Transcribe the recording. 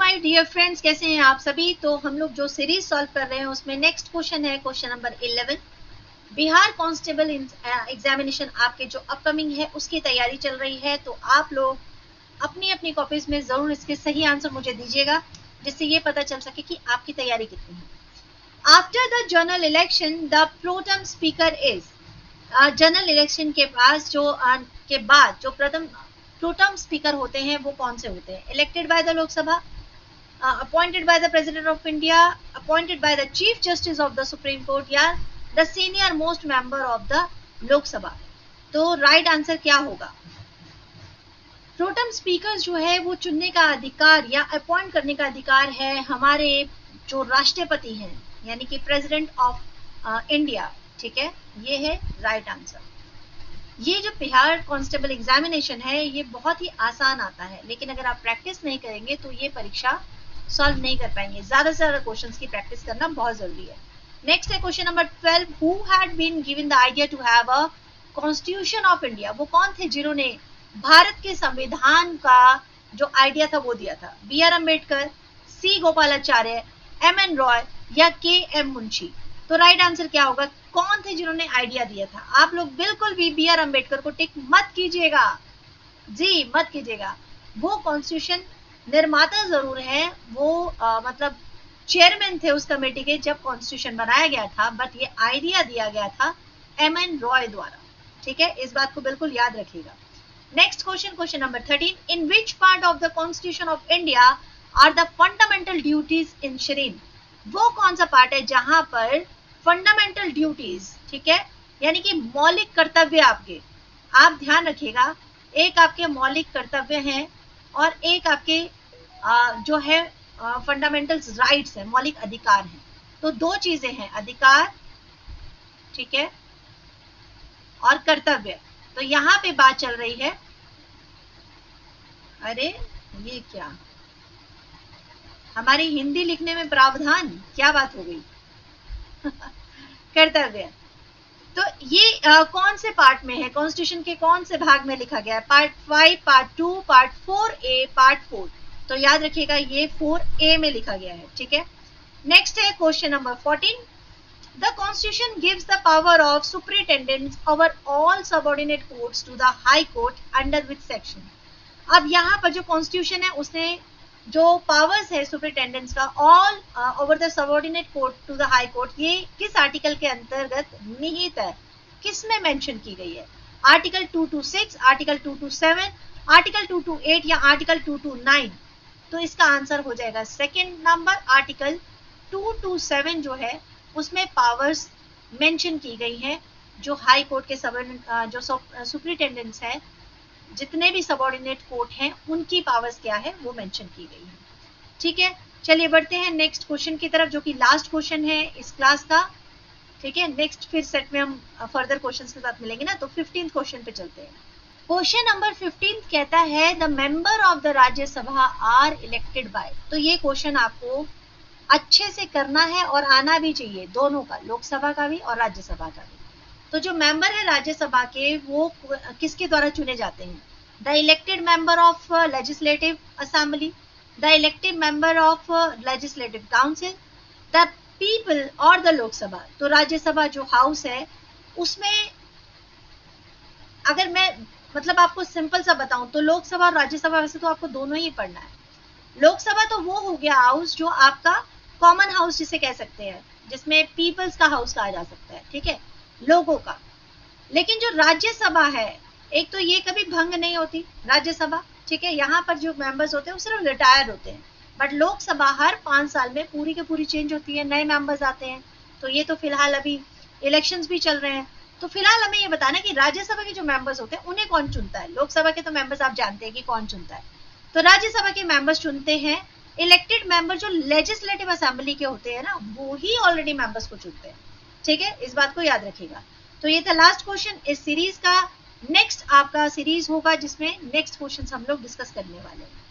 My dear friends, कैसे हैं आप सभी। तो हम लोग जो सीरीज सॉल्व कर रहे हैं उसमें नेक्स्ट क्वेश्चन है question number 11। Bihar constable examination आपके जो अपकमिंग है उसकी तैयारी चल रही है, तो आप लोग अपनी अपनी कॉपीज में जरूर इसके सही आंसर मुझे दीजिएगा, जिससे ये पता चल सके कि आपकी तैयारी कितनी है। After the general election the pro tem speaker is, general election के पास के बाद जो प्रोटेम स्पीकर होते हैं वो कौन से होते हैं? Elected by the Lok Sabha, appointed by the President of India, appointed by the Chief Justice of the Supreme Court, या the senior most member of the Lok Sabha। तो राइट आंसर क्या होगा? प्रोटेम स्पीकर जो है वो चुनने का अधिकार या अपॉइंट करने का अधिकार है हमारे जो राष्ट्रपति हैं, यानी कि प्रेसिडेंट ऑफ इंडिया। ठीक है, ये है राइट आंसर। ये जो बिहार कांस्टेबल एग्जामिनेशन है ये बहुत ही आसान आता है, लेकिन अगर आप प्रैक्टिस नहीं करेंगे तो ये परीक्षा सॉल्व नहीं कर पाएंगे। ज्यादा से ज्यादा क्वेश्चंस की प्रैक्टिस करना बहुत जरूरी है। नेक्स्ट है question number 12। Who had been given the idea to have a constitution of India? वो कौन थे जिन्होंने भारत के संविधान का जो आइडिया था वो दिया था? B R Ambedkar, C Gopalacharya, M N Roy या के एम मुंशी? तो राइट आंसर क्या होगा? कौन थे जिन्होंने आइडिया दिया था? आप लोग बिल्कुल भी बी आर अम्बेडकर को टिक मत कीजिएगा, जी मत कीजिएगा। वो कॉन्स्टिट्यूशन निर्माता जरूर हैं, वो मतलब चेयरमैन थे उस कमेटी के जब कॉन्स्टिट्यूशन बनाया गया था, बट ये आइडिया दिया गया था एम एन रॉय द्वारा। ठीक है, इस बात को बिल्कुल याद रखिएगा। Next question, question number 13। In which part of the constitution of India are the fundamental duties ensured? वो कौन सा पार्ट है जहां पर फंडामेंटल ड्यूटीज, ठीक है, यानी कि मौलिक कर्तव्य आपके, आप ध्यान रखिएगा, एक आपके मौलिक कर्तव्य हैं और एक आपके जो है फंडामेंटल राइट्स हैं, मौलिक अधिकार हैं। तो दो चीजें हैं, अधिकार, ठीक है, और कर्तव्य। तो यहाँ पे बात चल रही है, अरे ये क्या, हमारी हिंदी लिखने में प्रावधान, क्या बात हो गई कर्तव्य। तो ये कौन से पार्ट में है, कॉन्स्टिट्यूशन के कौन से भाग में लिखा गया है? Part 5, part 2, part 4A, part 4। तो याद रखिएगा ये 4A में लिखा गया है। ठीक है, नेक्स्ट है question number 14। The constitution gives the power of superintendence over all subordinate courts to the high court under which section? अब यहाँ पर जो कॉन्स्टिट्यूशन है उसने जो पावर्स है सुपरिटेंडेंस का all over the subordinate court to the high court, ये किस आर्टिकल के अंतर्गत निहित है, किस में मेंशन की गई है? आर्टिकल 226, आर्टिकल 227, आर्टिकल 228 या आर्टिकल 229? तो इसका आंसर हो जाएगा सेकंड नंबर, आर्टिकल 227 जो है उसमें पावर्स मेंशन की गई है। जो हाई कोर्ट के जो सुपरिटेंडेंट्स है, जितने भी सबऑर्डिनेट कोर्ट हैं, उनकी पावर्स क्या है वो मेंशन की गई है। ठीक है, चलिए बढ़ते हैं नेक्स्ट क्वेश्चन की तरफ, जो कि लास्ट क्वेश्चन है इस क्लास का। ठीक है, नेक्स्ट फिर सेट में हम फर्दर क्वेश्चंस के साथ मिलेंगे ना। तो 15th क्वेश्चन पे चलते हैं। क्वेश्चन नंबर 15 कहता है the member of the Rajya Sabha are elected by. तो ये क्वेश्चन आपको अच्छे से करना है और आना भी चाहिए, दोनों का, लोकसभा का भी और राज्यसभा का भी। तो जो मेंबर है राज्यसभा के वो किसके द्वारा चुने जाते हैं? The elected member of legislative assembly, the elected member of legislative council, the people और द लोकसभा। तो राज्यसभा जो हाउस है उसमें अगर मैं मतलब आपको सिंपल सा बताऊं तो लोकसभा और राज्यसभा, वैसे तो आपको दोनों ही पढ़ना है। लोकसभा तो वो हो गया हाउस जो आपका कॉमन हाउस जिसे कह सकते हैं, जिसमें पीपल्स का हाउस कहा जा सकता है, ठीक है, लोगों का। लेकिन जो राज्यसभा है, एक तो ये कभी भंग नहीं होती राज्यसभा, ठीक है, यहाँ पर जो मेंबर्स होते हैं वो सिर्फ रिटायर होते हैं, बट लोकसभा हर 5 साल में पूरी की पूरी चेंज होती है, नए मेंबर्स आते हैं। तो ये तो फिलहाल अभी इलेक्शंस भी चल रहे हैं, तो फिलहाल हमें ये बताना कि राज्यसभा के जो मेंबर्स होते हैं उन्हें कौन चुनता है। लोकसभा के तो मेंबर्स आप जानते हैं कि कौन चुनता है, तो राज्यसभा के मेंबर्स चुनते हैं इलेक्टेड मेंबर, जो लेजिस्लेटिव असेंबली के होते हैं ना, वो ही ऑलरेडी मेंबर्स को चुनते हैं। ठीक है, इस बात को याद रखिएगा। तो ये था लास्ट क्वेश्चन इस सीरीज का। नेक्स्ट आपका सीरीज होगा जिसमें नेक्स्ट क्वेश्चन हम लोग डिस्कस करने वाले हैं।